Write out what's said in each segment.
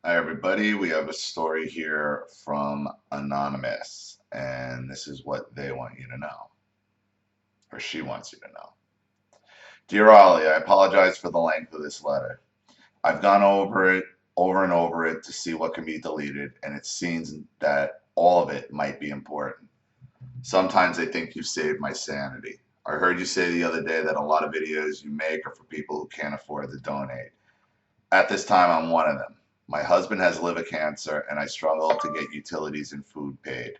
Hi, everybody. We have a story here from Anonymous, and this is what they want you to know, or she wants you to know. Dear Ollie, I apologize for the length of this letter. I've gone over it over and over it to see what can be deleted, and it seems that all of it might be important. Sometimes I think you've saved my sanity. I heard you say the other day that a lot of videos you make are for people who can't afford to donate. At this time, I'm one of them. My husband has liver cancer, and I struggle to get utilities and food paid,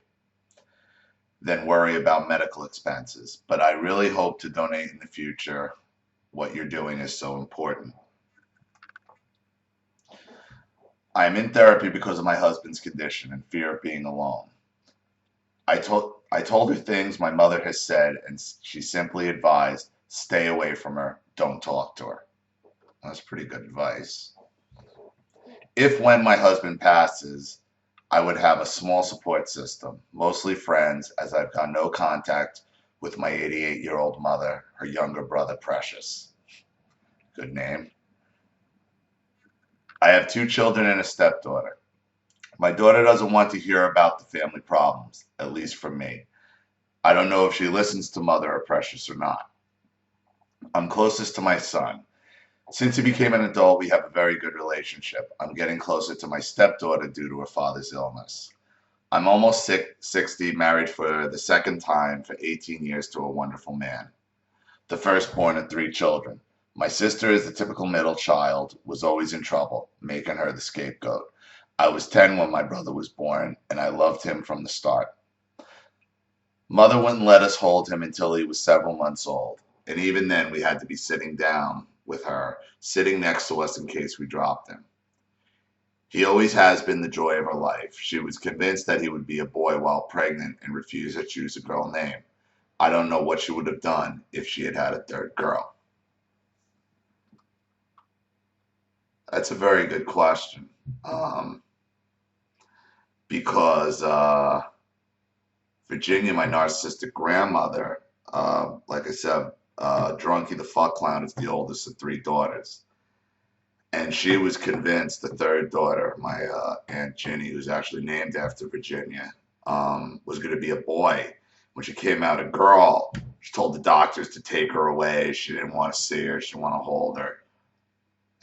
then worry about medical expenses. But I really hope to donate in the future. What you're doing is so important. I am in therapy because of my husband's condition and fear of being alone. I told her things my mother has said, and she simply advised, stay away from her, don't talk to her. That's pretty good advice. If when my husband passes, I would have a small support system, mostly friends, as I've got no contact with my 88-year-old mother, her younger brother, Precious. Good name. I have two children and a stepdaughter. My daughter doesn't want to hear about the family problems, at least from me. I don't know if she listens to Mother or Precious or not. I'm closest to my son. Since he became an adult, we have a very good relationship. I'm getting closer to my stepdaughter due to her father's illness. I'm almost 60, married for the second time for 18 years to a wonderful man, the firstborn of three children. My sister is the typical middle child, was always in trouble, making her the scapegoat. I was 10 when my brother was born, and I loved him from the start. Mother wouldn't let us hold him until he was several months old, and even then we had to be sitting down with her, sitting next to us in case we dropped him. He always has been the joy of her life. She was convinced that he would be a boy while pregnant and refused to choose a girl name. I don't know what she would have done if she had had a third girl. That's a very good question. Um, because Virginia, my narcissistic grandmother, like I said, Drunky the Fuck Clown is the oldest of three daughters. And she was convinced the third daughter, my Aunt Ginny, who's actually named after Virginia, was going to be a boy. When she came out a girl, she told the doctors to take her away. She didn't want to see her. She didn't want to hold her.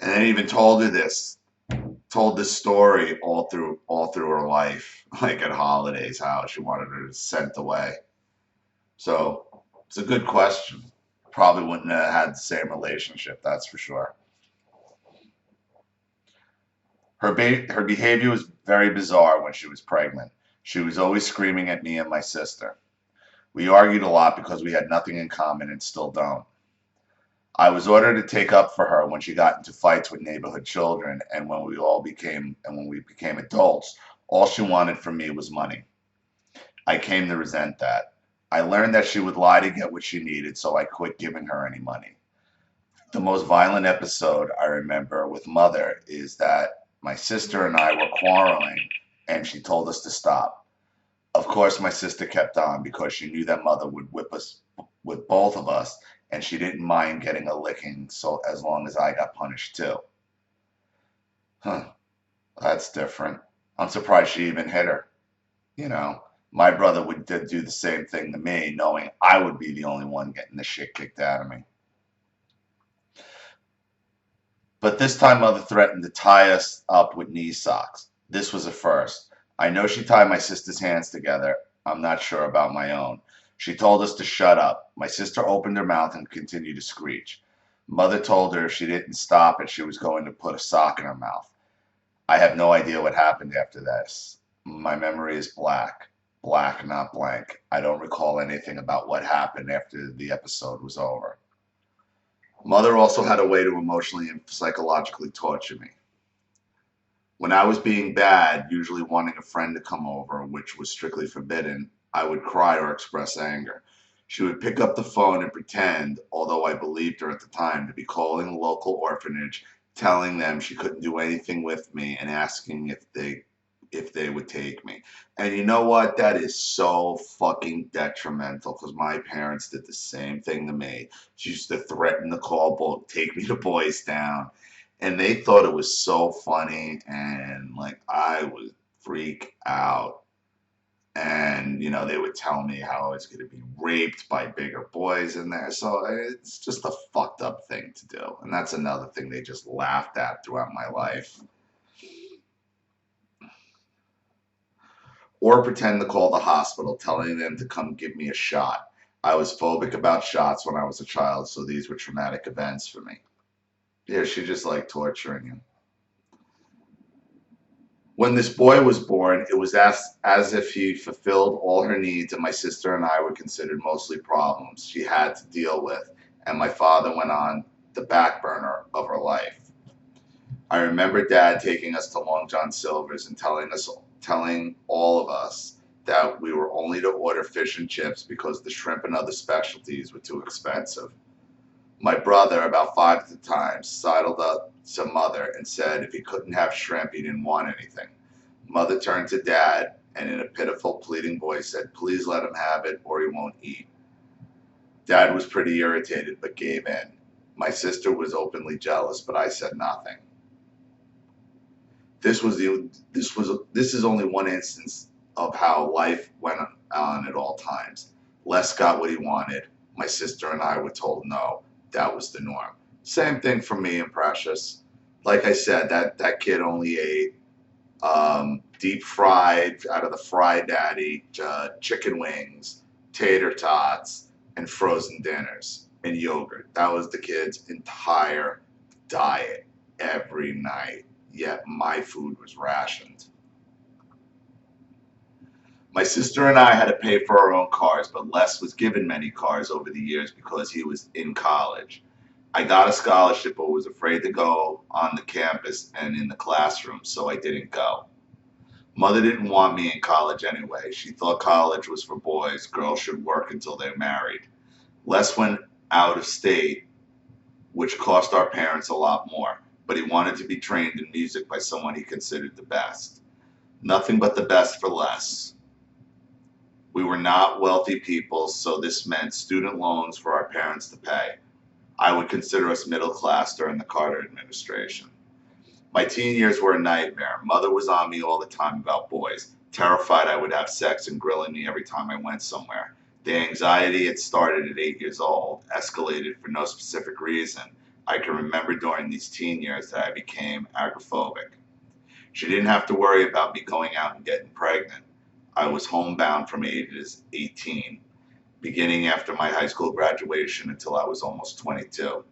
And then even told this story all through her life, like at holidays, how she wanted her sent away. So it's a good question. Probably wouldn't have had the same relationship, that's for sure. Her behavior was very bizarre when she was pregnant. She was always screaming at me and my sister. We argued a lot because we had nothing in common and still don't. I was ordered to take up for her when she got into fights with neighborhood children, and when we became adults, all she wanted from me was money. I came to resent that. I learned that she would lie to get what she needed, so I quit giving her any money. The most violent episode I remember with Mother is that my sister and I were quarreling, and she told us to stop. Of course, my sister kept on because she knew that Mother would whip us with both of us, and she didn't mind getting a licking so as long as I got punished too. Huh, that's different. I'm surprised she even hit her. You know, my brother would do the same thing to me, knowing I would be the only one getting the shit kicked out of me. But this time, Mother threatened to tie us up with knee socks. This was a first. I know she tied my sister's hands together. I'm not sure about my own. She told us to shut up. My sister opened her mouth and continued to screech. Mother told her if she didn't stop it, she was going to put a sock in her mouth. I have no idea what happened after this. My memory is black. Black, not blank. I don't recall anything about what happened after the episode was over. Mother also had a way to emotionally and psychologically torture me. When I was being bad, usually wanting a friend to come over, which was strictly forbidden, I would cry or express anger. She would pick up the phone and pretend, although I believed her at the time, to be calling the local orphanage, telling them she couldn't do anything with me and asking if they would take me. And you know what? That is so fucking detrimental because my parents did the same thing to me. She used to threaten to take me to Boys Town. And they thought it was so funny, and like I would freak out. And they would tell me how I was going to be raped by bigger boys in there. So it's just a fucked up thing to do. And that's another thing they just laughed at throughout my life. Or pretend to call the hospital, telling them to come give me a shot. I was phobic about shots when I was a child, so these were traumatic events for me. Yeah, she just like torturing you. When this boy was born, it was as if he fulfilled all her needs, and my sister and I were considered mostly problems she had to deal with, and my father went on the back burner of her life. I remember Dad taking us to Long John Silver's and telling all of us that we were only to order fish and chips because the shrimp and other specialties were too expensive. My brother, about 5 at the time, sidled up to Mother and said if he couldn't have shrimp, he didn't want anything. Mother turned to Dad and in a pitiful, pleading voice said, please let him have it or he won't eat. Dad was pretty irritated but gave in. My sister was openly jealous, but I said nothing. This is only one instance of how life went on at all times. Les got what he wanted. My sister and I were told no. That was the norm. Same thing for me and Precious. Like I said, that kid only ate deep fried out of the Fry Daddy chicken wings, tater tots, and frozen dinners and yogurt. That was the kid's entire diet every night. Yet my food was rationed. My sister and I had to pay for our own cars, but Les was given many cars over the years because he was in college. I got a scholarship but was afraid to go on the campus and in the classroom, so I didn't go. Mother didn't want me in college anyway. She thought college was for boys. Girls should work until they're married. Les went out of state, which cost our parents a lot more, but he wanted to be trained in music by someone he considered the best. Nothing but the best for Les. We were not wealthy people, so this meant student loans for our parents to pay. I would consider us middle class during the Carter administration. My teen years were a nightmare. Mother was on me all the time about boys, terrified I would have sex and grilling me every time I went somewhere. The anxiety had started at 8 years old, escalated for no specific reason. I can remember during these teen years that I became agoraphobic. She didn't have to worry about me going out and getting pregnant. I was homebound from ages 18, beginning after my high school graduation until I was almost 22.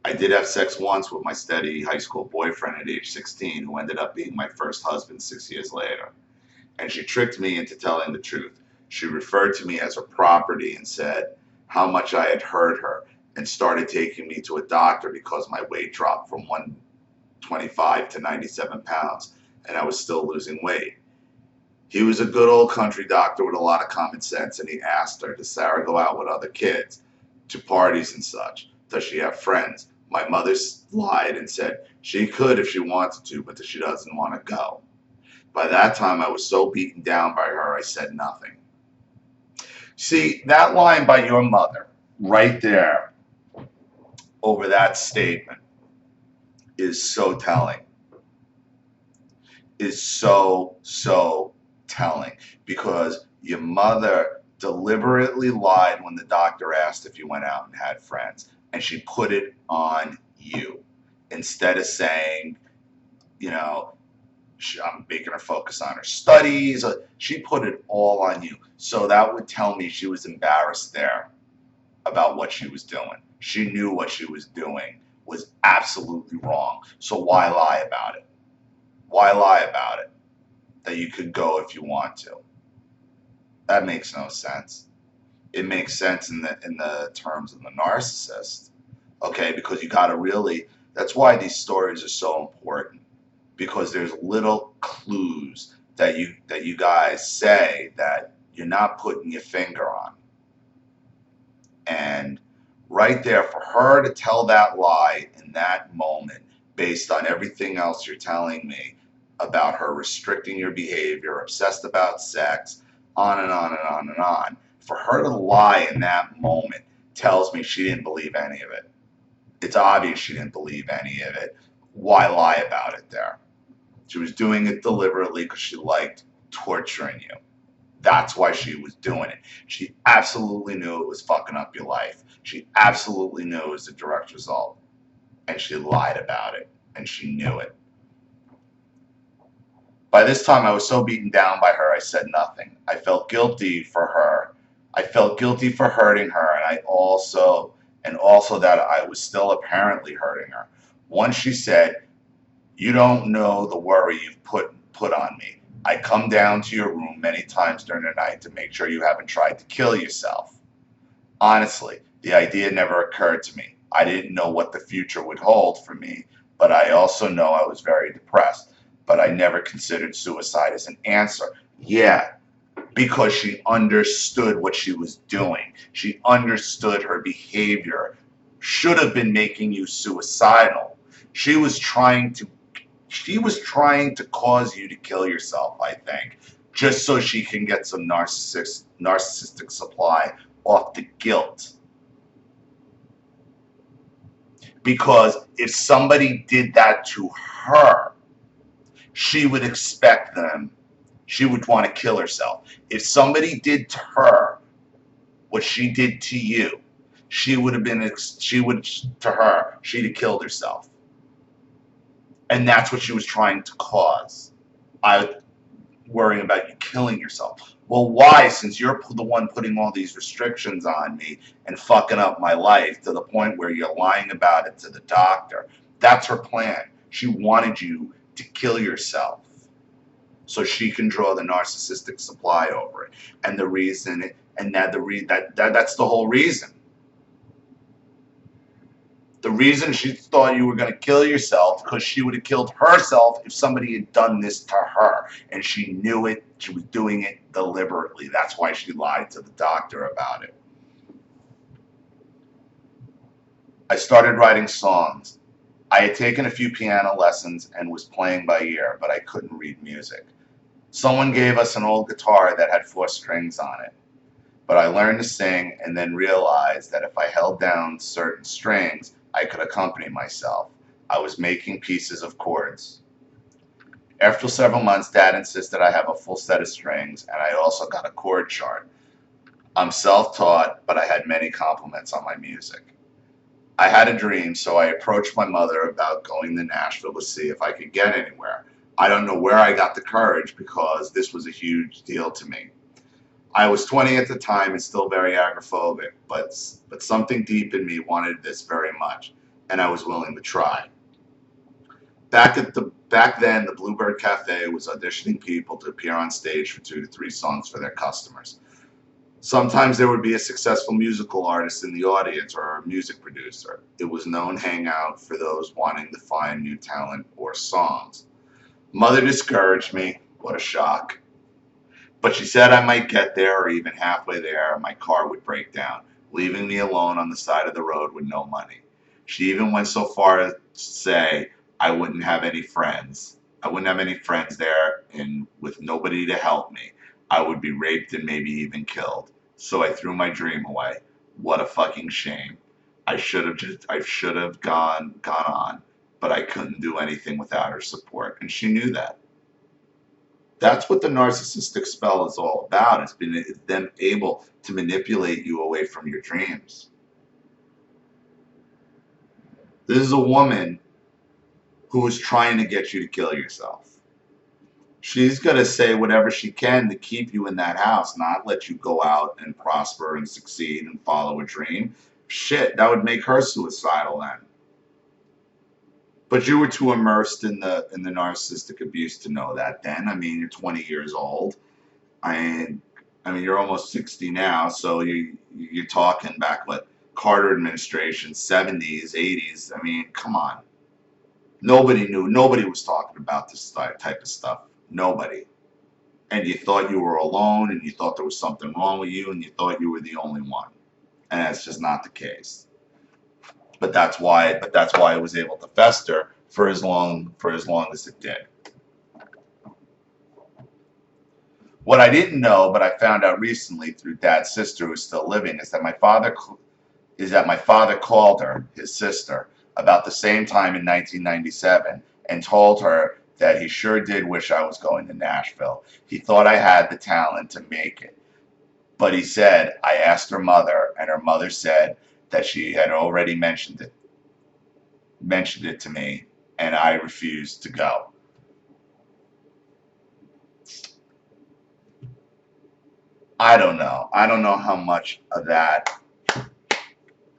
I did have sex once with my steady high school boyfriend at age 16, who ended up being my first husband 6 years later. And she tricked me into telling the truth. She referred to me as her property and said how much I had hurt her and started taking me to a doctor because my weight dropped from 125 to 97 pounds and I was still losing weight. He was a good old country doctor with a lot of common sense, and he asked her, does Sarah go out with other kids to parties and such? Does she have friends? My mother lied and said she could if she wanted to, but that she doesn't want to go. By that time, I was so beaten down by her, I said nothing. See, that line by your mother, right there, over that statement, is so telling. Is so telling, because your mother deliberately lied when the doctor asked if you went out and had friends, and she put it on you instead of saying, I'm making her focus on her studies. She put it all on you. So that would tell me she was embarrassed there about what she was doing. She knew what she was doing was absolutely wrong. So why lie about it? Why lie about it? That you could go if you want to. That makes no sense. It makes sense in the terms of the narcissist, okay? Because you got to really. That's why these stories are so important, because there's little clues that you guys say that you're not putting your finger on, and right there for her to tell that lie in that moment, based on everything else you're telling me about her restricting your behavior, obsessed about sex, on and on and on and on. For her to lie in that moment tells me she didn't believe any of it. It's obvious she didn't believe any of it. Why lie about it there? She was doing it deliberately because she liked torturing you. That's why she was doing it. She absolutely knew it was fucking up your life. She absolutely knew it was a direct result. And she lied about it. And she knew it. By this time, I was so beaten down by her, I said nothing. I felt guilty for her. I felt guilty for hurting her, and also that I was still apparently hurting her. Once she said, "You don't know the worry you've put on me. I come down to your room many times during the night to make sure you haven't tried to kill yourself." Honestly, the idea never occurred to me. I didn't know what the future would hold for me, but I also know I was very depressed. But I never considered suicide as an answer. Yeah, because she understood what she was doing. She understood her behavior should have been making you suicidal. She was trying to cause you to kill yourself, I think, just so she can get some narcissistic supply off the guilt. Because if somebody did that to her, she would expect them, she would want to kill herself. If somebody did to her what she did to you, she'd have killed herself. And that's what she was trying to cause. I was worrying about you killing yourself. Well, why? Since you're the one putting all these restrictions on me and fucking up my life to the point where you're lying about it to the doctor. That's her plan. She wanted you to kill yourself so she can draw the narcissistic supply over it. And the reason, and that's the whole reason. The reason she thought you were going to kill yourself because she would have killed herself if somebody had done this to her. And she knew it. She was doing it deliberately. That's why she lied to the doctor about it. I started writing songs. I had taken a few piano lessons and was playing by ear, but I couldn't read music. Someone gave us an old guitar that had 4 strings on it. But I learned to sing and then realized that if I held down certain strings, I could accompany myself. I was making pieces of chords. After several months, Dad insisted I have a full set of strings, and I also got a chord chart. I'm self-taught, but I had many compliments on my music. I had a dream, so I approached my mother about going to Nashville to see if I could get anywhere. I don't know where I got the courage because this was a huge deal to me. I was 20 at the time and still very agoraphobic, but something deep in me wanted this very much, and I was willing to try. Back then, the Bluebird Cafe was auditioning people to appear on stage for 2 to 3 songs for their customers. Sometimes there would be a successful musical artist in the audience or a music producer. It was known hangout for those wanting to find new talent or songs. Mother discouraged me. What a shock. But she said I might get there, or even halfway there, my car would break down, leaving me alone on the side of the road with no money. She even went so far as to say I wouldn't have any friends. I wouldn't have any friends there, and with nobody to help me, I would be raped and maybe even killed. So I threw my dream away. What a fucking shame. I should have gone on, but I couldn't do anything without her support, and she knew that. That's what the narcissistic spell is all about. It's them able to manipulate you away from your dreams. This is a woman who is trying to get you to kill yourself. She's going to say whatever she can to keep you in that house, not let you go out and prosper and succeed and follow a dream. Shit, that would make her suicidal then. But you were too immersed in the narcissistic abuse to know that then. I mean, you're 20 years old. I mean, you're almost 60 now, so you're talking back what Carter administration, 70s, 80s. I mean, come on. Nobody knew. Nobody was talking about this type of stuff. Nobody. And you thought you were alone, and you thought there was something wrong with you, and you thought you were the only one. And that's just not the case. But that's why it was able to fester for as long as it did. What I didn't know, but I found out recently through Dad's sister who's still living, is that my father is that my father called her, his sister, about the same time in 1997 and told her that he sure did wish I was going to Nashville. He thought I had the talent to make it. But he said, I asked her mother, and her mother said that she had already mentioned it to me, and I refused to go. I don't know. I don't know how much of that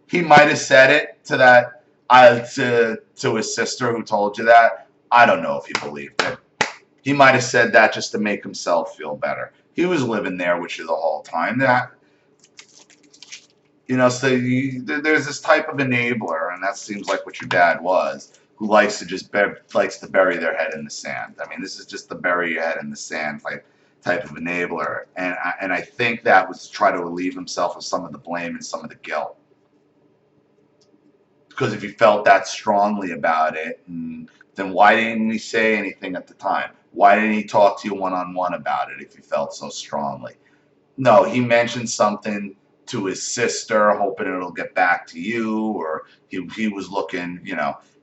he might have said it to that to his sister who told you that. I don't know if he believed it. He might have said that just to make himself feel better. He was living there with you the whole time. That there's this type of enabler, and that seems like what your dad was, who likes to likes to bury their head in the sand. I mean, this is just the bury your head in the sand type of enabler, and I think that was to try to relieve himself of some of the blame and some of the guilt. Because if he felt that strongly about it, then why didn't he say anything at the time? Why didn't he talk to you one-on-one about it if he felt so strongly? No, he mentioned something to his sister, hoping it'll get back to you, or he was looking,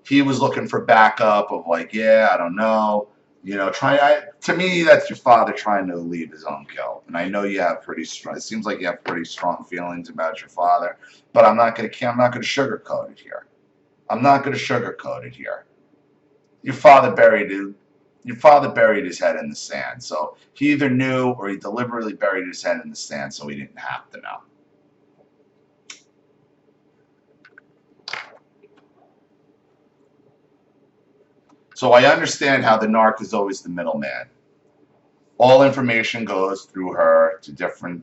he was looking for backup of like, yeah, I don't know, to me, that's your father trying to relieve his own guilt. And I know you have it seems like you have pretty strong feelings about your father, but I'm not going to sugarcoat it here. I'm not going to sugarcoat it here. Your father buried his head in the sand. So he either knew or he deliberately buried his head in the sand so he didn't have to know. So I understand how the narc is always the middleman. All information goes through her to different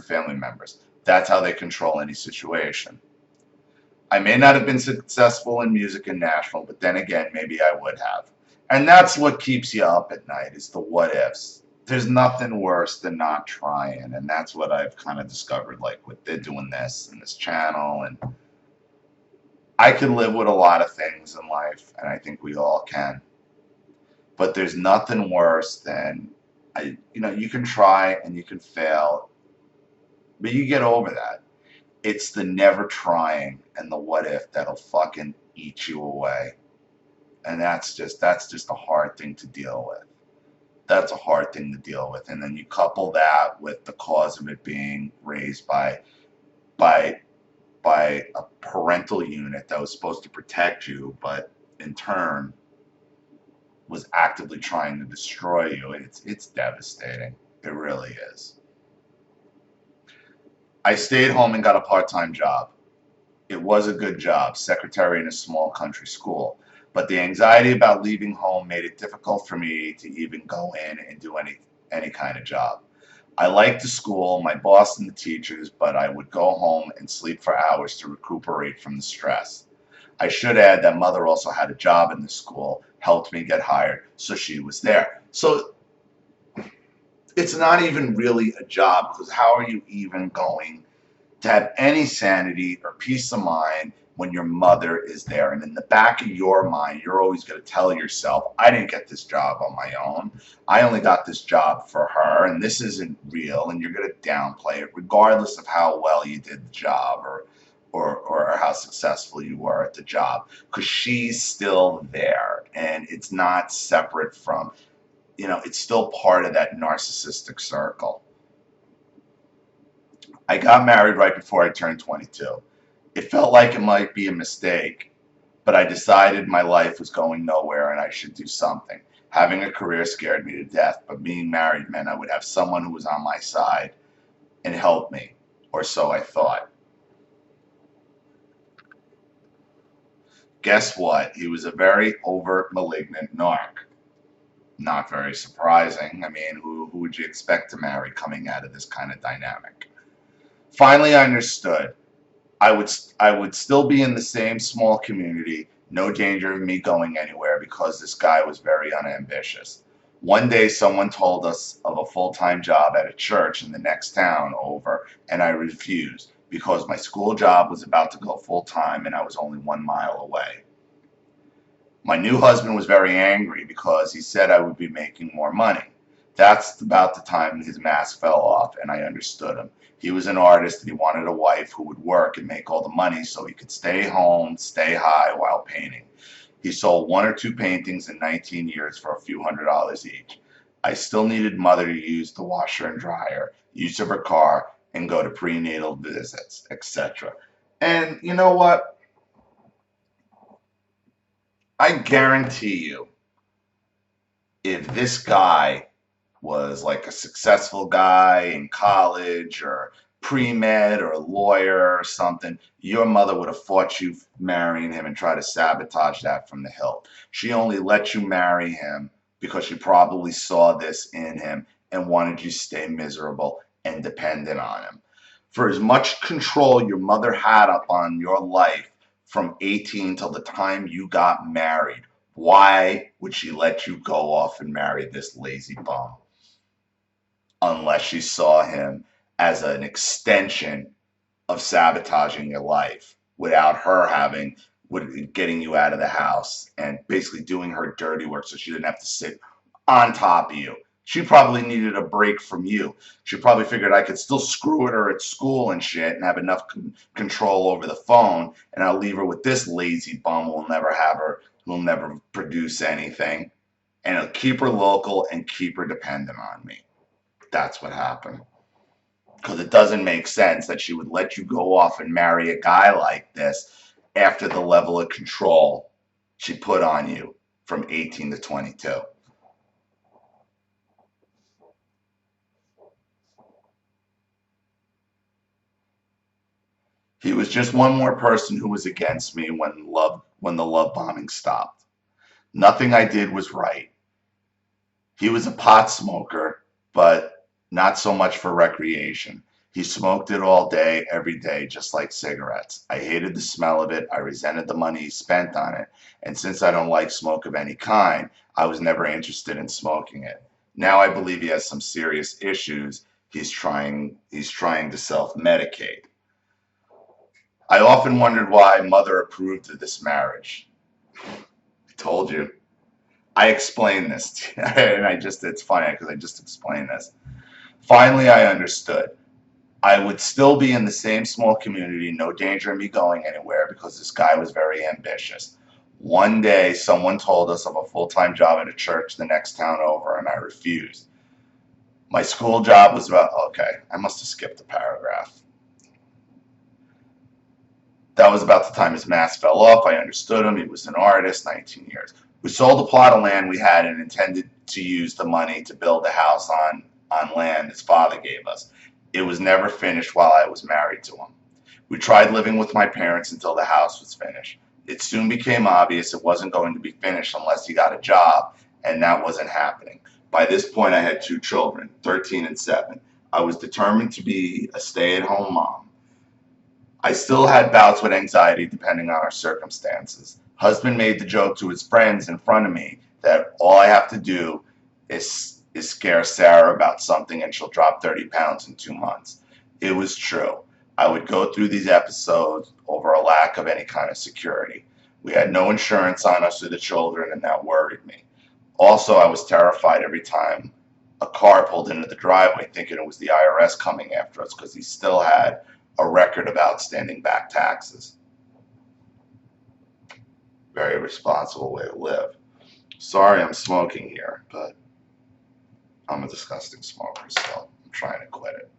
family members. That's how they control any situation. I may not have been successful in music in Nashville, but then again, maybe I would have. And that's what keeps you up at night, is the what ifs. There's nothing worse than not trying, and that's what I've kind of discovered, like with they're doing this and this channel, and I can live with a lot of things in life, and I think we all can. But there's nothing worse than you can try and you can fail, but you get over that. It's the never trying and the what if that'll fucking eat you away. And that's just a hard thing to deal with. That's a hard thing to deal with. And then you couple that with the cause of it being raised by a parental unit that was supposed to protect you, but in turn was actively trying to destroy you. It's devastating. It really is. I stayed home and got a part-time job. It was a good job, secretary in a small country school, but the anxiety about leaving home made it difficult for me to even go in and do any kind of job. I liked the school, my boss and the teachers, but I would go home and sleep for hours to recuperate from the stress. I should add that mother also had a job in the school, helped me get hired, so she was there. So it's not even really a job, because how are you even going to have any sanity or peace of mind when your mother is there? And in the back of your mind, you're always going to tell yourself, I didn't get this job on my own. I only got this job for her, and this isn't real, and you're going to downplay it regardless of how well you did the job or how successful you were at the job, because she's still there, and it's not separate from, it's still part of that narcissistic circle. I got married right before I turned 22. It felt like it might be a mistake, but I decided my life was going nowhere and I should do something. Having a career scared me to death, but being married meant I would have someone who was on my side and help me, or so I thought. Guess what? He was a very overt, malignant narc. Not very surprising. I mean, who would you expect to marry coming out of this kind of dynamic? Finally, I understood. I would still be in the same small community, no danger of me going anywhere, because this guy was very unambitious. One day someone told us of a full-time job at a church in the next town over, and I refused because my school job was about to go full-time and I was only 1 mile away. My new husband was very angry because he said I would be making more money. That's about the time his mask fell off, and I understood him. He was an artist and he wanted a wife who would work and make all the money so he could stay home, stay high while painting. He sold one or two paintings in 19 years for a few $100s each. I still needed mother to use the washer and dryer, use of her car, and go to prenatal visits, etc. And you know what? I guarantee you, if this guy was like a successful guy in college or pre-med or a lawyer or something, your mother would have fought you marrying him and try to sabotage that from the hilt. She only let you marry him because she probably saw this in him and wanted you to stay miserable and dependent on him. For as much control your mother had up on your life from 18 till the time you got married, why would she let you go off and marry this lazy bum? Unless she saw him as an extension of sabotaging your life without her getting you out of the house and basically doing her dirty work so she didn't have to sit on top of you. She probably needed a break from you. She probably figured I could still screw at her at school and shit and have enough control over the phone, and I'll leave her with this lazy bum who'll never produce anything, and it'll keep her local and keep her dependent on me. That's what happened. Because it doesn't make sense that she would let you go off and marry a guy like this after the level of control she put on you from 18 to 22. He was just one more person who was against me when the love bombing stopped. Nothing I did was right. He was a pot smoker, but not so much for recreation. He smoked it all day, every day, just like cigarettes. I hated the smell of it. I resented the money he spent on it. And since I don't like smoke of any kind, I was never interested in smoking it. Now I believe he has some serious issues. He's trying to self-medicate. I often wondered why mother approved of this marriage. I told you. I explained this, and it's funny because I just explained this. Finally, I understood. I would still be in the same small community, no danger of me going anywhere because this guy was very ambitious. One day, someone told us of a full-time job at a church the next town over, and I refused. My school job was okay, I must have skipped a paragraph. That was about the time his mask fell off. I understood him. He was an artist, 19 years. We sold a plot of land we had and intended to use the money to build a house on land his father gave us. It was never finished while I was married to him. We tried living with my parents until the house was finished. It soon became obvious it wasn't going to be finished unless he got a job, and that wasn't happening. By this point, I had two children, 13 and 7. I was determined to be a stay-at-home mom. I still had bouts with anxiety depending on our circumstances. Husband made the joke to his friends in front of me that all I have to do is scare Sarah about something and she'll drop 30 pounds in 2 months. It was true. I would go through these episodes over a lack of any kind of security. We had no insurance on us or the children, and that worried me. Also, I was terrified every time a car pulled into the driveway thinking it was the IRS coming after us because he still had a record of outstanding back taxes. Very responsible way to live. Sorry I'm smoking here, but I'm a disgusting smoker, so I'm trying to quit it.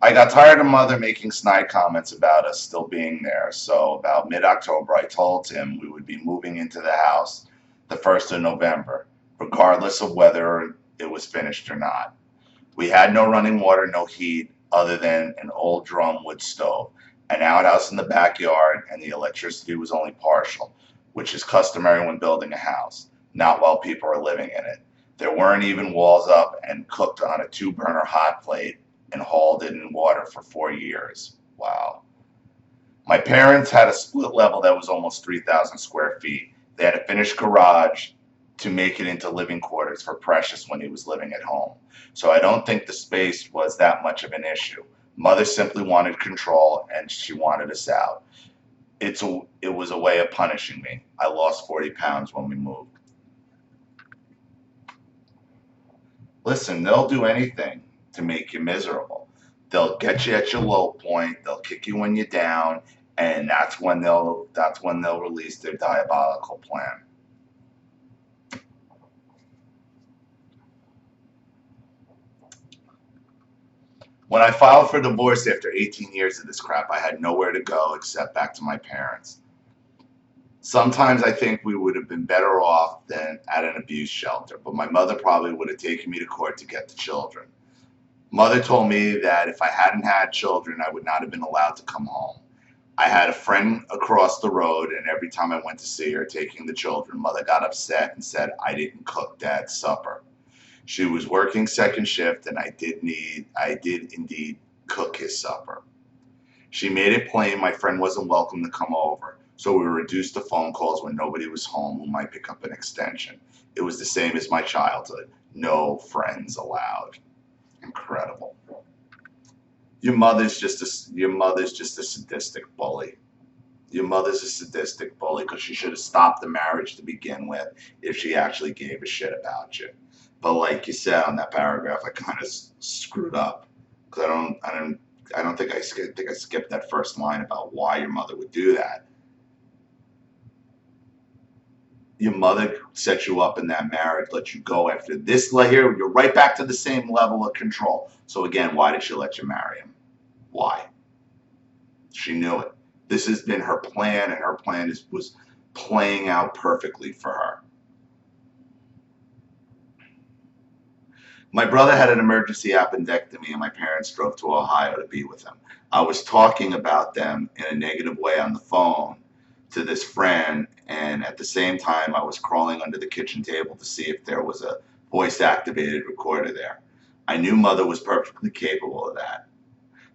I got tired of mother making snide comments about us still being there, so about mid-October I told him we would be moving into the house the 1st of November, regardless of whether it was finished or not. We had no running water, no heat, other than an old drum wood stove, an outhouse in the backyard, and the electricity was only partial, which is customary when building a house, not while people are living in it. There weren't even walls up, and cooked on a 2-burner hot plate and hauled it in water for 4 years. Wow. My parents had a split level that was almost 3,000 square feet. They had a finished garage to make it into living quarters for Precious when he was living at home. So I don't think the space was that much of an issue. Mother simply wanted control and she wanted us out. It was a way of punishing me. I lost 40 pounds when we moved. Listen, they'll do anything to make you miserable. They'll get you at your low point, they'll kick you when you're down, and that's when they'll release their diabolical plan. When I filed for divorce after 18 years of this crap, I had nowhere to go except back to my parents. Sometimes I think we would have been better off than at an abuse shelter, but my mother probably would have taken me to court to get the children. Mother told me that if I hadn't had children, I would not have been allowed to come home. I had a friend across the road, and every time I went to see her taking the children, Mother got upset and said I didn't cook Dad's supper. She was working second shift, and I did indeed cook his supper. She made it plain my friend wasn't welcome to come over, so we were reduced to phone calls when nobody was home who might pick up an extension. It was the same as my childhood. No friends allowed. Incredible. Your mother's just a sadistic bully. Your mother's a sadistic bully because she should have stopped the marriage to begin with if she actually gave a shit about you. But like you said on that paragraph, I kind of screwed up because I don't think I skipped that first line about why your mother would do that. Your mother set you up in that marriage, let you go after this. Like here, you're right back to the same level of control. So again, why did she let you marry him? Why? She knew it. This has been her plan, and her plan was playing out perfectly for her. My brother had an emergency appendectomy, and my parents drove to Ohio to be with him. I was talking about them in a negative way on the phone to this friend, and at the same time, I was crawling under the kitchen table to see if there was a voice activated recorder there. I knew Mother was perfectly capable of that.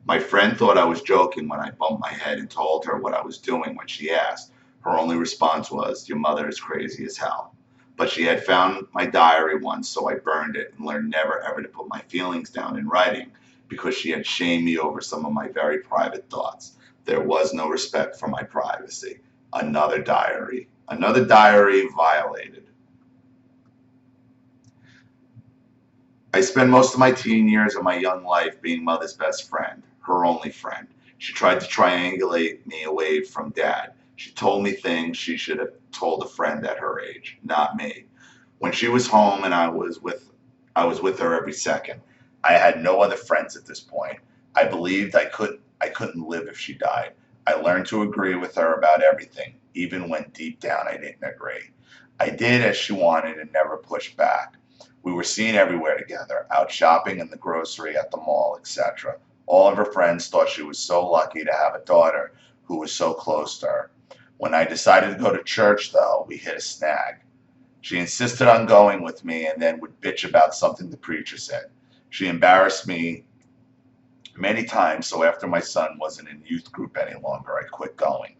My friend thought I was joking when I bumped my head and told her what I was doing when she asked. Her only response was, "Your mother is crazy as hell." But she had found my diary once, so I burned it and learned never ever to put my feelings down in writing because she had shamed me over some of my very private thoughts. There was no respect for my privacy. Another diary violated. I spent most of my teen years of my young life being Mother's best friend, her only friend. She tried to triangulate me away from Dad. She told me things she should have told a friend at her age, not me. When she was home and I was with her every second. I had no other friends at this point. I believed I couldn't live if she died. I learned to agree with her about everything, even when deep down I didn't agree. I did as she wanted and never pushed back. We were seen everywhere together, out shopping in the grocery, at the mall, etc. All of her friends thought she was so lucky to have a daughter who was so close to her. When I decided to go to church, though, we hit a snag. She insisted on going with me and then would bitch about something the preacher said. She embarrassed me many times, so after my son wasn't in youth group any longer, I quit going.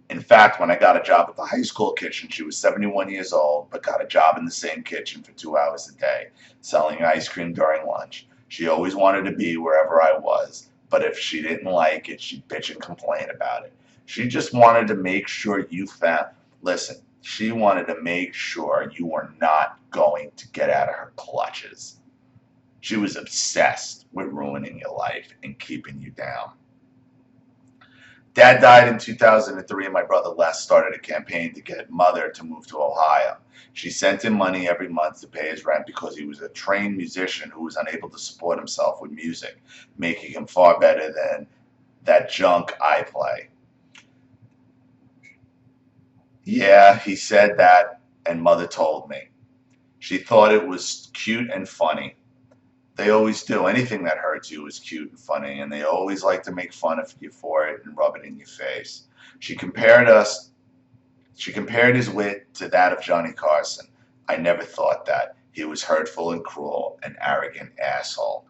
In fact, when I got a job at the high school kitchen, she was 71 years old, but got a job in the same kitchen for 2 hours a day, selling ice cream during lunch. She always wanted to be wherever I was, but if she didn't like it, she'd bitch and complain about it. She just wanted to make sure you found, listen, she wanted to make sure you were not going to get out of her clutches. She was obsessed with ruining your life and keeping you down. Dad died in 2003, and my brother Les started a campaign to get Mother to move to Ohio. She sent him money every month to pay his rent because he was a trained musician who was unable to support himself with music, making him far better than that junk I play. Yeah, he said that, and Mother told me. She thought it was cute and funny. They always do. Anything that hurts you is cute and funny, and they always like to make fun of you for it and rub it in your face. She compared us She compared his wit to that of Johnny Carson. I never thought that. He was hurtful and cruel, an arrogant asshole.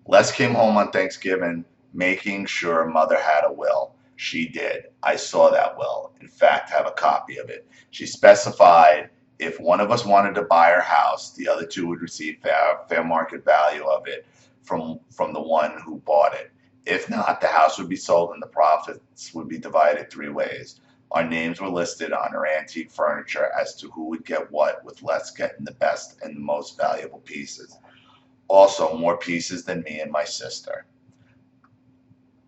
Les came home on Thanksgiving, making sure Mother had a will. She did. I saw that will. In fact, have a copy of it. She specified if one of us wanted to buy her house, the other two would receive fair market value of it from the one who bought it. If not, the house would be sold and the profits would be divided three ways. Our names were listed on her antique furniture as to who would get what, with Les getting the best and the most valuable pieces. Also, more pieces than me and my sister.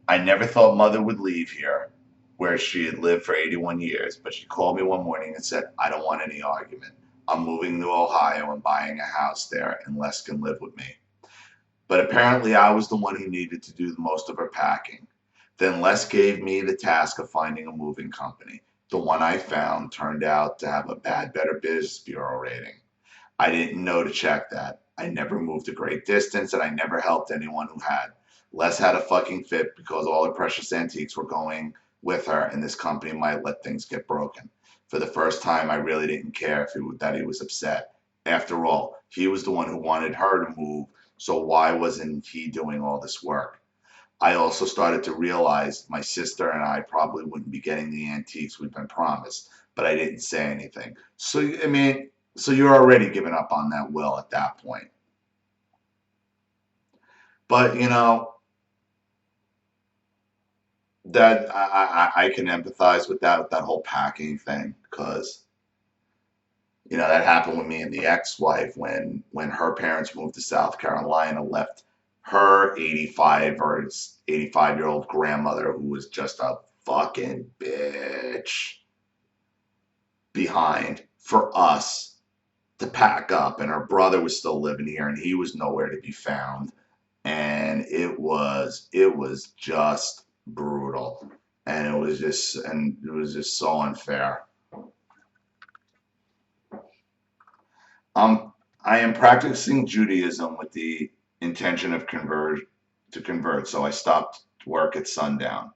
I never thought Mother would leave here, where she had lived for 81 years, but she called me one morning and said, I don't want any argument. I'm moving to Ohio and buying a house there, and Les can live with me. But apparently, I was the one who needed to do the most of her packing. Then Les gave me the task of finding a moving company. The one I found turned out to have a bad Better Business Bureau rating. I didn't know to check that. I never moved a great distance, and I never helped anyone who had. Les had a fucking fit because all her precious antiques were going with her, and this company might let things get broken. For the first time, I really didn't care that he was upset. After all, he was the one who wanted her to move, so why wasn't he doing all this work? I also started to realize my sister and I probably wouldn't be getting the antiques we've been promised, but I didn't say anything. So you're already giving up on that will at that point. But that I can empathize with that whole packing thing because that happened with me and the ex-wife when her parents moved to South Carolina, left her 85-year-old grandmother who was just a fucking bitch behind for us to pack up, and her brother was still living here and he was nowhere to be found, and it was just brutal, and it was just so unfair. I am practicing Judaism with the intention of convert, so I stopped work at sundown.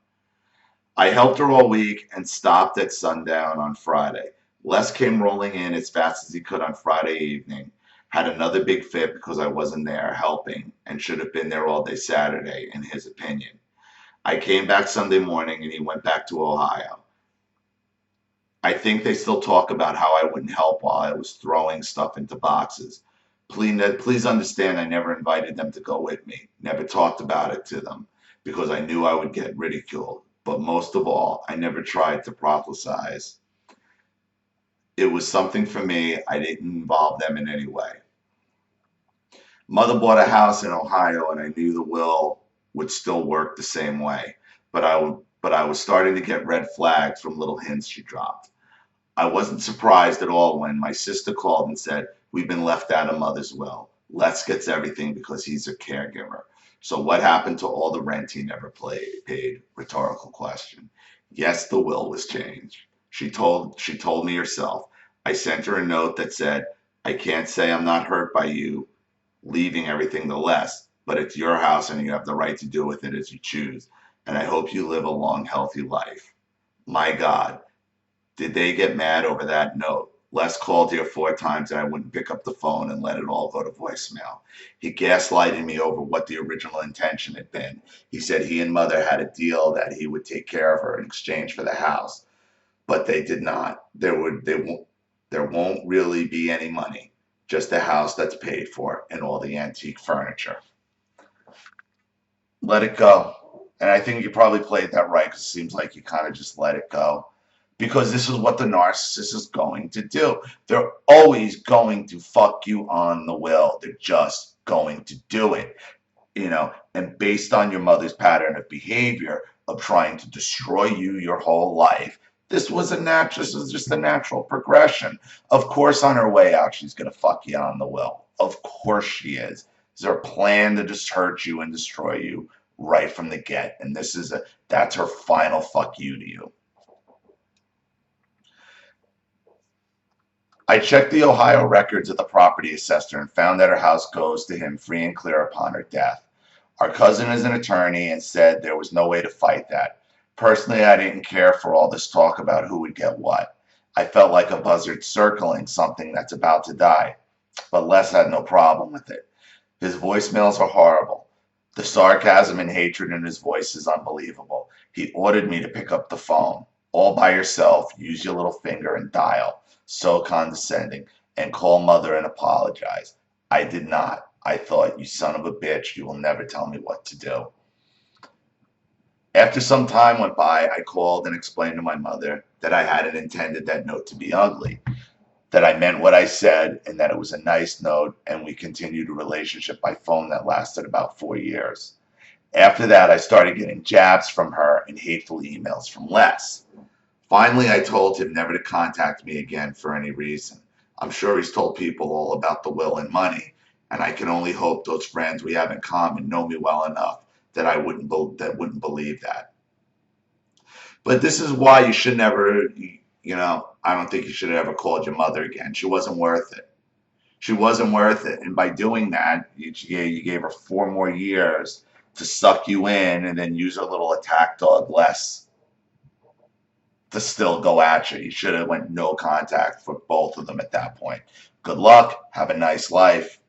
I helped her all week and stopped at sundown on Friday. Les came rolling in as fast as he could on Friday evening, had another big fit because I wasn't there helping and should have been there all day Saturday, in his opinion. I came back Sunday morning and he went back to Ohio. I think they still talk about how I wouldn't help while I was throwing stuff into boxes. Please understand I never invited them to go with me, never talked about it to them because I knew I would get ridiculed. But most of all, I never tried to proselytize. It was something for me. I didn't involve them in any way. Mother bought a house in Ohio, and I knew the will would still work the same way. But I was starting to get red flags from little hints she dropped. I wasn't surprised at all when my sister called and said, we've been left out of Mother's will. Les gets everything because he's a caregiver. So what happened to all the rent he never paid? Rhetorical question. Yes, the will was changed. She told me herself. I sent her a note that said, I can't say I'm not hurt by you leaving everything to Les, but it's your house and you have the right to do with it as you choose. And I hope you live a long, healthy life. My God, did they get mad over that note? Les called here 4 times and I wouldn't pick up the phone and let it all go to voicemail. He gaslighted me over what the original intention had been. He said he and Mother had a deal that he would take care of her in exchange for the house, but they did not. There won't really be any money, just the house that's paid for and all the antique furniture. Let it go. And I think you probably played that right because it seems like you kind of just let it go. Because this is what the narcissist is going to do. They're always going to fuck you on the will. They're just going to do it. And based on your mother's pattern of behavior of trying to destroy you your whole life, this is just a natural progression. Of course, on her way out, she's going to fuck you on the will. Of course she is. Is there a plan to just hurt you and destroy you right from the get? And that's her final fuck you to you. I checked the Ohio records of the property assessor and found that her house goes to him free and clear upon her death. Our cousin is an attorney and said there was no way to fight that. Personally, I didn't care for all this talk about who would get what. I felt like a buzzard circling something that's about to die. But Les had no problem with it. His voicemails are horrible. The sarcasm and hatred in his voice is unbelievable. He ordered me to pick up the phone. All by yourself, use your little finger and dial. So condescending. And call Mother and apologize. I did not. I thought, you son of a bitch, you will never tell me what to do. After some time went by, I called and explained to my mother that I hadn't intended that note to be ugly. that I meant what I said and that it was a nice note, and we continued a relationship by phone that lasted about 4 years. After that, I started getting jabs from her and hateful emails from Les. Finally, I told him never to contact me again for any reason. I'm sure he's told people all about the will and money, and I can only hope those friends we have in common know me well enough that I wouldn't believe that. But this is why you should never, I don't think you should have ever called your mother again. She wasn't worth it. She wasn't worth it. And by doing that, you gave her 4 more years to suck you in and then use her little attack dog less to still go at you. You should have went no contact for both of them at that point. Good luck. Have a nice life.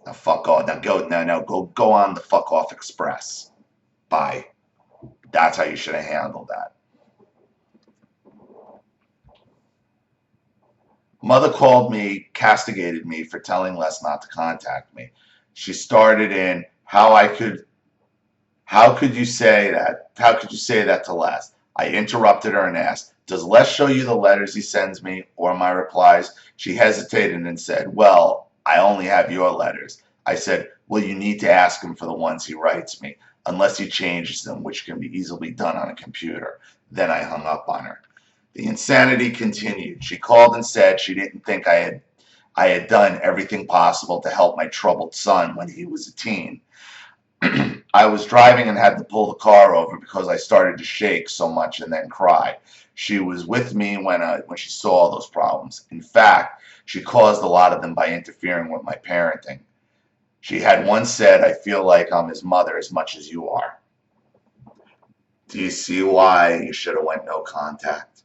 Now fuck off. Go on the fuck off express. Bye. That's how you should have handled that. Mother called me, castigated me for telling Les not to contact me. She started in how could you say that? How could you say that to Les? I interrupted her and asked, does Les show you the letters he sends me or my replies? She hesitated and said, well, I only have your letters. I said, well, you need to ask him for the ones he writes me, unless he changes them, which can be easily done on a computer. Then I hung up on her. The insanity continued. She called and said she didn't think I had done everything possible to help my troubled son when he was a teen. I was driving and had to pull the car over because I started to shake so much and then cry. She was with me when she saw those problems. In fact, she caused a lot of them by interfering with my parenting. She had once said, I feel like I'm his mother as much as you are. Do you see why you should have went no contact?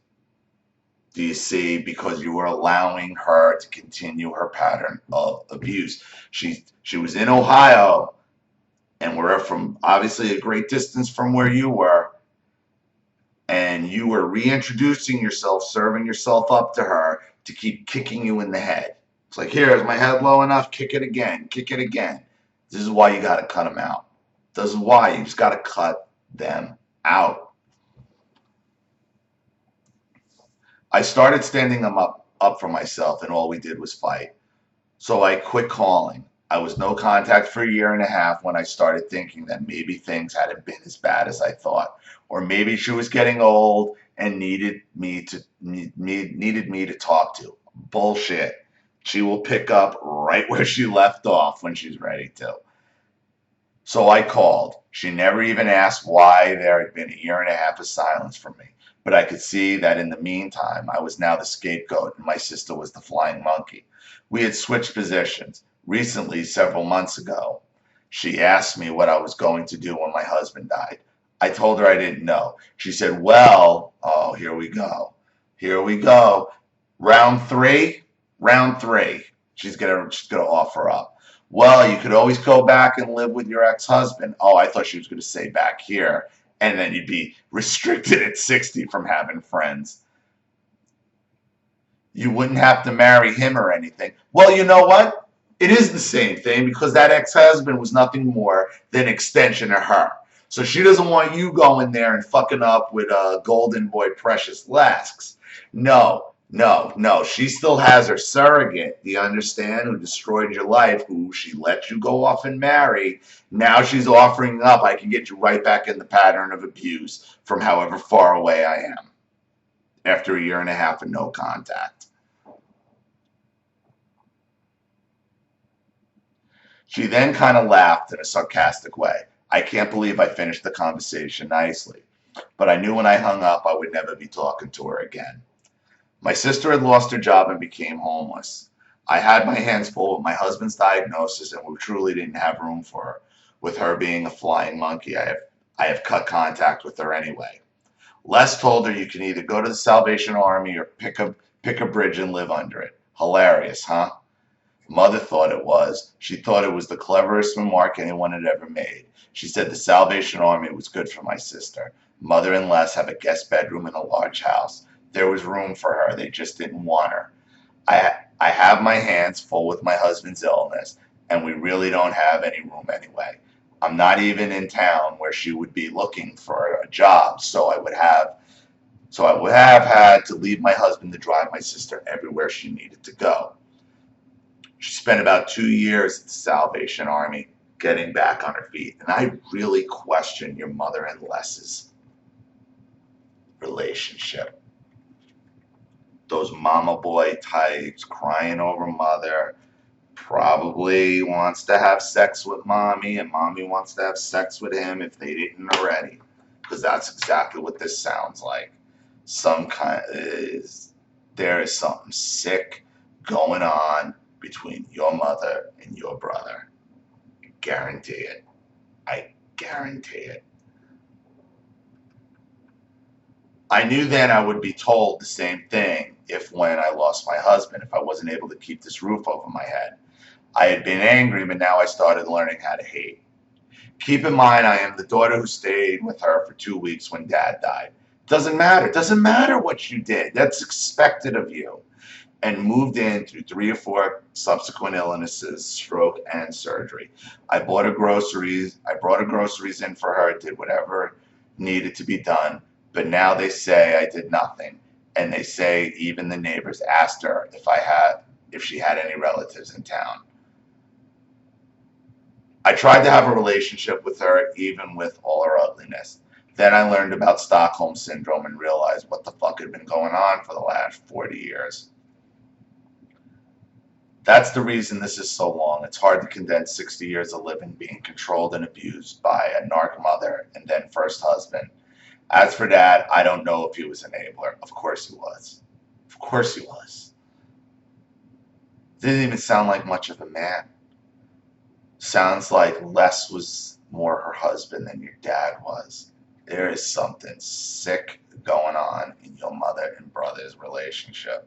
Do you see? Because you were allowing her to continue her pattern of abuse. She was in Ohio, and we're from obviously a great distance from where you were, and you were reintroducing yourself, serving yourself up to her to keep kicking you in the head. It's like, here, is my head low enough? Kick it again. Kick it again. This is why you got to cut them out. This is why you just got to cut them out. I started standing them up for myself, and all we did was fight. So I quit calling. I was no contact for a year and a half when I started thinking that maybe things hadn't been as bad as I thought, or maybe she was getting old and needed me to talk to. Bullshit. She will pick up right where she left off when she's ready to. So I called. She never even asked why there had been a year and a half of silence from me. But I could see that in the meantime, I was now the scapegoat and my sister was the flying monkey. We had switched positions. Recently, several months ago, she asked me what I was going to do when my husband died. I told her I didn't know. She said, well, oh, here we go. Here we go. Round three. She's gonna offer up. Well, you could always go back and live with your ex-husband. Oh, I thought she was gonna say back here. And then you'd be restricted at 60 from having friends. You wouldn't have to marry him or anything. Well, you know what? It is the same thing because that ex-husband was nothing more than an extension of her. So she doesn't want you going there and fucking up with Golden Boy Precious Lasks. No. She still has her surrogate, do you understand, who destroyed your life, who she let you go off and marry. Now she's offering up, I can get you right back in the pattern of abuse from however far away I am after a year and a half of no contact. She then kind of laughed in a sarcastic way. I can't believe I finished the conversation nicely, but I knew when I hung up I would never be talking to her again. My sister had lost her job and became homeless. I had my hands full with my husband's diagnosis, and we truly didn't have room for her. With her being a flying monkey, I have cut contact with her anyway. Les told her you can either go to the Salvation Army or pick a bridge and live under it. Hilarious, huh? Mother thought it was. She thought it was the cleverest remark anyone had ever made. She said the Salvation Army was good for my sister. Mother and Les have a guest bedroom in a large house. There was room for her. They just didn't want her. I have my hands full with my husband's illness, and we really don't have any room anyway. I'm not even in town where she would be looking for a job, so I would have So I would have had to leave my husband to drive my sister everywhere she needed to go. She spent about 2 years at the Salvation Army getting back on her feet. And I really question your mother and Les's relationship. Those mama boy types crying over mother, probably wants to have sex with mommy, and mommy wants to have sex with him if they didn't already. Because that's exactly what this sounds like. There is something sick going on between your mother and your brother. I guarantee it. I guarantee it. I knew then I would be told the same thing if when I lost my husband, if I wasn't able to keep this roof over my head. I had been angry, but now I started learning how to hate. Keep in mind, I am the daughter who stayed with her for 2 weeks when dad died. Doesn't matter. Doesn't matter what you did. That's expected of you. And moved in through 3 or 4 subsequent illnesses, stroke, and surgery. I brought her groceries in for her, did whatever needed to be done. But now they say I did nothing. And they say even the neighbors asked her if she had any relatives in town. I tried to have a relationship with her, even with all her ugliness. Then I learned about Stockholm Syndrome and realized what the fuck had been going on for the last 40 years. That's the reason this is so long. It's hard to condense 60 years of living being controlled and abused by a narc mother and then first husband. As for Dad, I don't know if he was an enabler. Of course he was. Of course he was. Didn't even sound like much of a man. Sounds like Les was more her husband than your dad was. There is something sick going on in your mother and brother's relationship.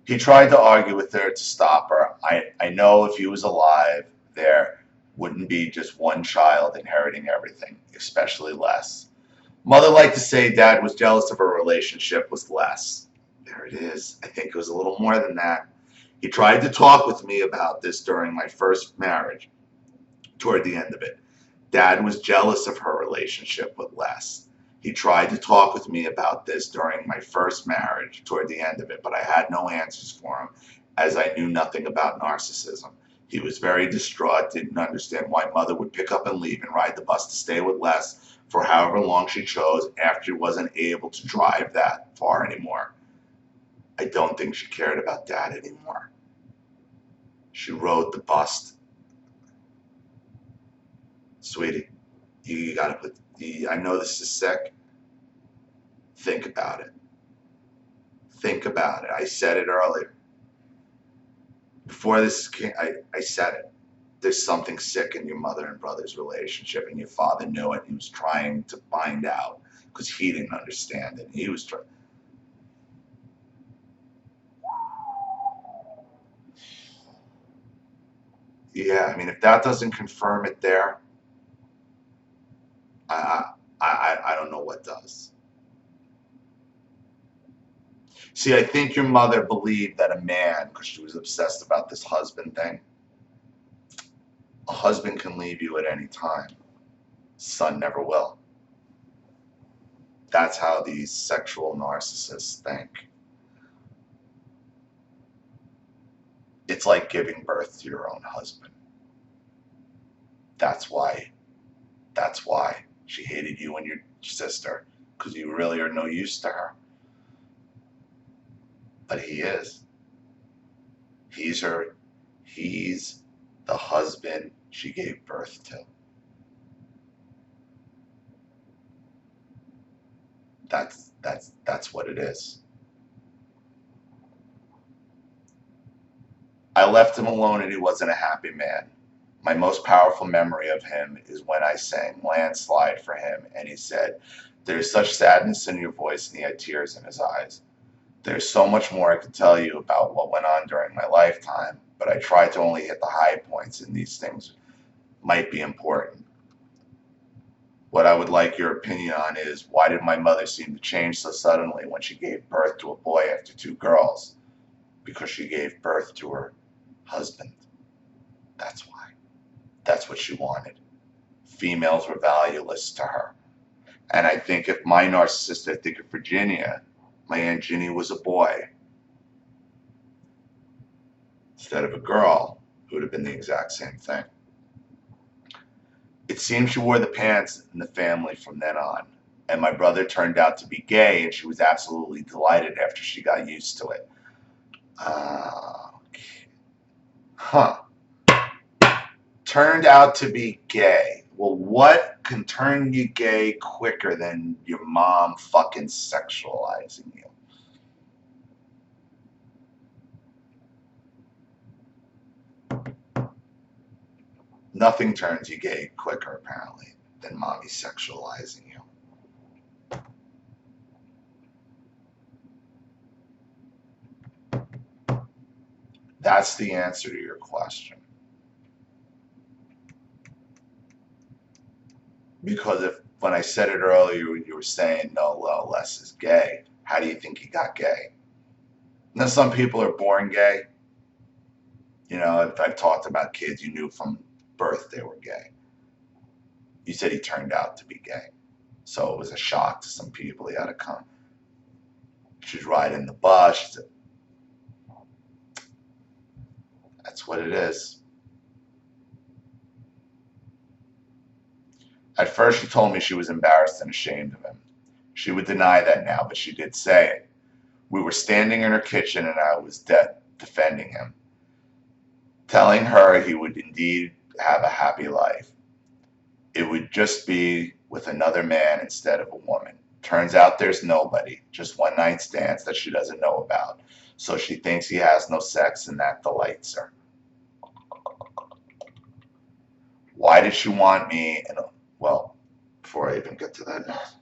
He tried to argue with her to stop her. I know if he was alive, there wouldn't be just one child inheriting everything, especially Les. Mother liked to say Dad was jealous of her relationship with Les. There it is. I think it was a little more than that. He tried to talk with me about this during my first marriage, toward the end of it. Dad was jealous of her relationship with Les. He tried to talk with me about this during my first marriage, toward the end of it, but I had no answers for him, as I knew nothing about narcissism. He was very distraught, didn't understand why Mother would pick up and leave and ride the bus to stay with Les for however long she chose after she wasn't able to drive that far anymore. I don't think she cared about Dad anymore. She rode the bus. Sweetie, you gotta I know this is sick. Think about it. Think about it. I said it earlier. Before this came, I said it. There's something sick in your mother and brother's relationship, and your father knew it. He was trying to find out because he didn't understand it. He was trying. Yeah, I mean, if that doesn't confirm it there, I don't know what does. See, I think your mother believed that a man, because she was obsessed about this husband thing, a husband can leave you at any time. Son never will. That's how these sexual narcissists think. It's like giving birth to your own husband. That's why. That's why she hated you and your sister, because you really are no use to her. But he is. He's the husband she gave birth to. That's what it is. I left him alone and he wasn't a happy man. My most powerful memory of him is when I sang Landslide for him and he said, "There's such sadness in your voice," and he had tears in his eyes. There's so much more I could tell you about what went on during my lifetime, but I try to only hit the high points, and these things might be important. What I would like your opinion on is, why did my mother seem to change so suddenly when she gave birth to a boy after 2 girls? Because she gave birth to her husband. That's why. That's what she wanted. Females were valueless to her. And I think if my narcissist, I think of Virginia, my Aunt Ginny was a boy instead of a girl, it would have been the exact same thing. It seems she wore the pants in the family from then on. And my brother turned out to be gay, and she was absolutely delighted after she got used to it. Okay. Huh. Turned out to be gay. Well, what can turn you gay quicker than your mom fucking sexualizing you? Nothing turns you gay quicker, apparently, than mommy sexualizing you. That's the answer to your question. Because if when I said it earlier, you were saying no, Les is gay. How do you think he got gay? Now, some people are born gay. You know, if I've talked about kids you knew from birth they were gay. You said he turned out to be gay. So it was a shock to some people. He had to come. She's riding the bus. She said, that's what it is. At first, she told me she was embarrassed and ashamed of him. She would deny that now, but she did say it. We were standing in her kitchen and I was defending him, telling her he would indeed have a happy life. It would just be with another man instead of a woman. Turns out there's nobody, just one night stands that she doesn't know about. So she thinks he has no sex and that delights her. Why did she want me? And well, before I even get to that,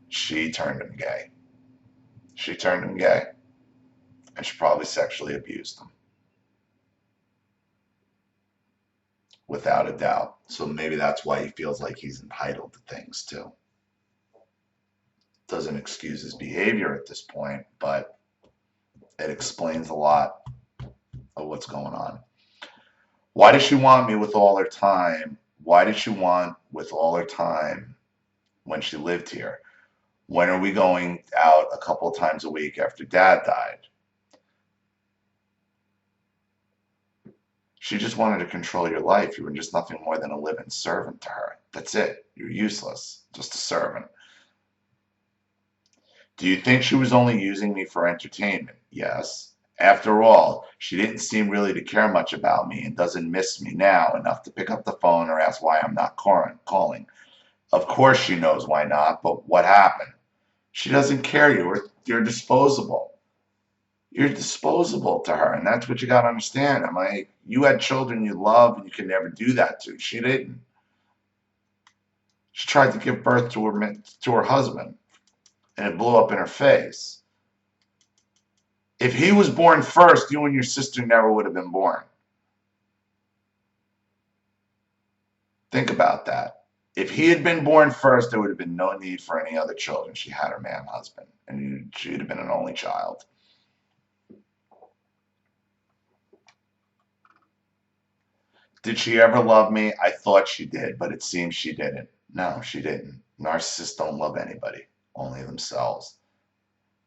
she turned him gay. She turned him gay. And she probably sexually abused him. Without a doubt. So maybe that's why he feels like he's entitled to things too. Doesn't excuse his behavior at this point, but it explains a lot of what's going on. Why does she want me with all her time? Why did she want with all her time when she lived here? When are we going out a couple of times a week after Dad died? She just wanted to control your life. You were just nothing more than a living servant to her. That's it. You're useless. Just a servant. Do you think she was only using me for entertainment? Yes. After all, she didn't seem really to care much about me and doesn't miss me now enough to pick up the phone or ask why I'm not calling. Of course she knows why not, but what happened? She doesn't care. You're disposable. You're disposable to her, and that's what you got to understand. I'm like, you had children you love, and you could never do that to. She didn't. She tried to give birth to her husband, and it blew up in her face. If he was born first, you and your sister never would have been born. Think about that. If he had been born first, there would have been no need for any other children. She had her man husband, and she'd have been an only child. Did she ever love me? I thought she did, but it seems she didn't. No, she didn't. Narcissists don't love anybody, only themselves.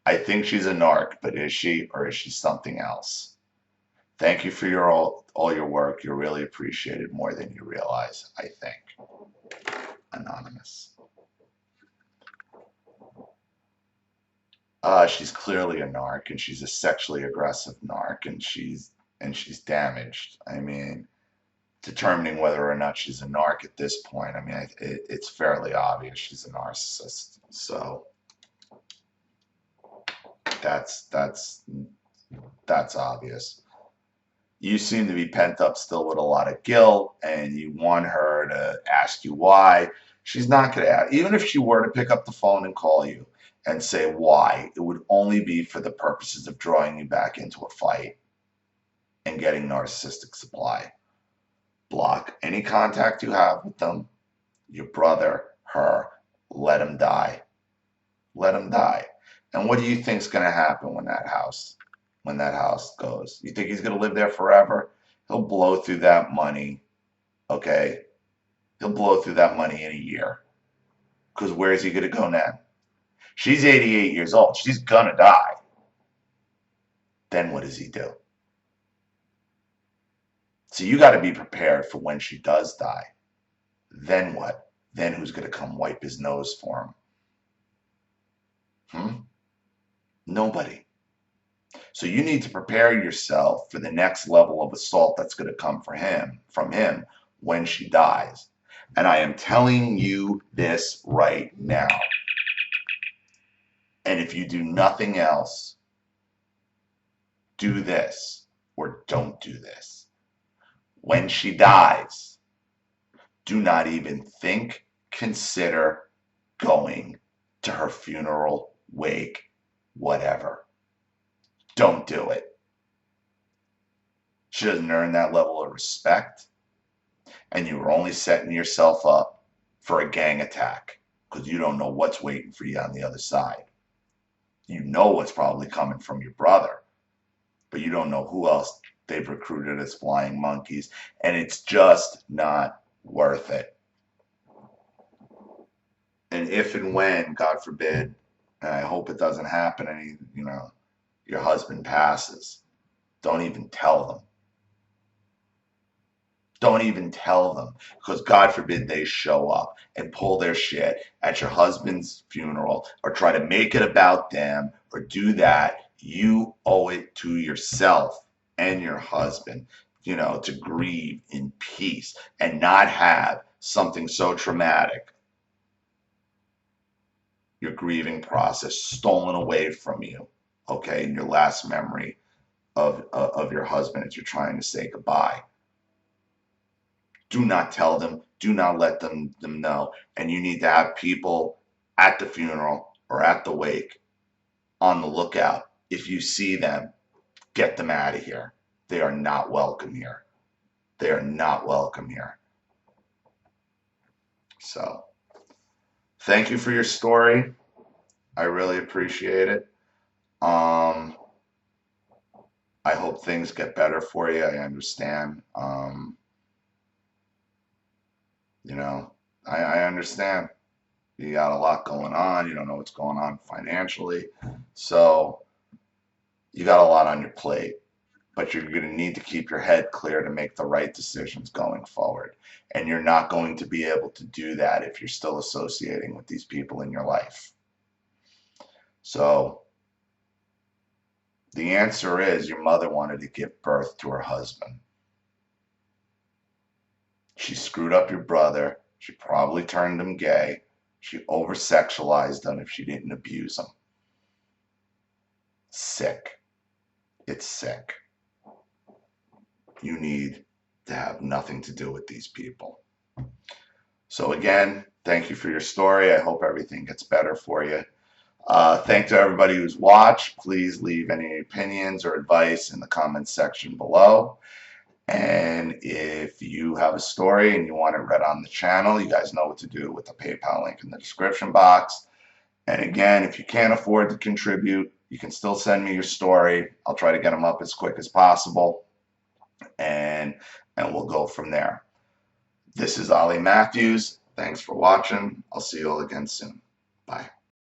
I think she's a narc, but is she, or is she something else? Thank you for all your work. You're really appreciated more than you realize, I think. Anonymous. She's clearly a narc, and she's a sexually aggressive narc, and she's damaged. I mean, determining whether or not she's a narc at this point, I mean, it's fairly obvious she's a narcissist. So that's obvious. You seem to be pent up still with a lot of guilt, and you want her to ask you why. She's not going to, even if she were to pick up the phone and call you and say why, it would only be for the purposes of drawing you back into a fight and getting narcissistic supply. Block any contact you have with them, your brother, her, let him die. Let him die. And what do you think's going to happen when that house goes? You think he's going to live there forever? He'll blow through that money Okay? He'll blow through that money in a year. Because where's he going to go now? She's 88 years old. She's going to die. Then what does he do? So you got to be prepared for when she does die. Then what? Then who's going to come wipe his nose for him? Nobody. So you need to prepare yourself for the next level of assault that's going to come from him when she dies. And I am telling you this right now. And if you do nothing else, do this or don't do this. When she dies, do not even think, consider going to her funeral, wake, whatever. Don't do it. She doesn't earn that level of respect. And you are only setting yourself up for a gang attack because you don't know what's waiting for you on the other side. You know what's probably coming from your brother, but you don't know who else they've recruited as flying monkeys, and it's just not worth it. And if and when, God forbid, and I hope it doesn't happen, your husband passes, don't even tell them. Don't even tell them, because God forbid they show up and pull their shit at your husband's funeral or try to make it about them or do that. You owe it to yourself and your husband, to grieve in peace and not have something so traumatic, your grieving process, stolen away from you, okay, in your last memory of your husband as you're trying to say goodbye. Do not tell them. Do not let them know. And you need to have people at the funeral or at the wake on the lookout. If you see them, get them out of here. They are not welcome here. They are not welcome here. So, thank you for your story. I really appreciate it. I hope things get better for you. I understand. I understand. You got a lot going on. You don't know what's going on financially. So you got a lot on your plate, but you're going to need to keep your head clear to make the right decisions going forward. And you're not going to be able to do that if you're still associating with these people in your life. So the answer is your mother wanted to give birth to her husband. She screwed up your brother. She probably turned him gay. She over-sexualized him if she didn't abuse him. Sick. It's sick. You need to have nothing to do with these people. So again, thank you for your story. I hope everything gets better for you. Thanks to everybody who's watched. Please leave any opinions or advice in the comments section below. And if you have a story and you want it read on the channel, you guys know what to do with the PayPal link in the description box. And again, if you can't afford to contribute, you can still send me your story. I'll try to get them up as quick as possible. And we'll go from there. This is Ollie Matthews. Thanks for watching. I'll see you all again soon. Bye.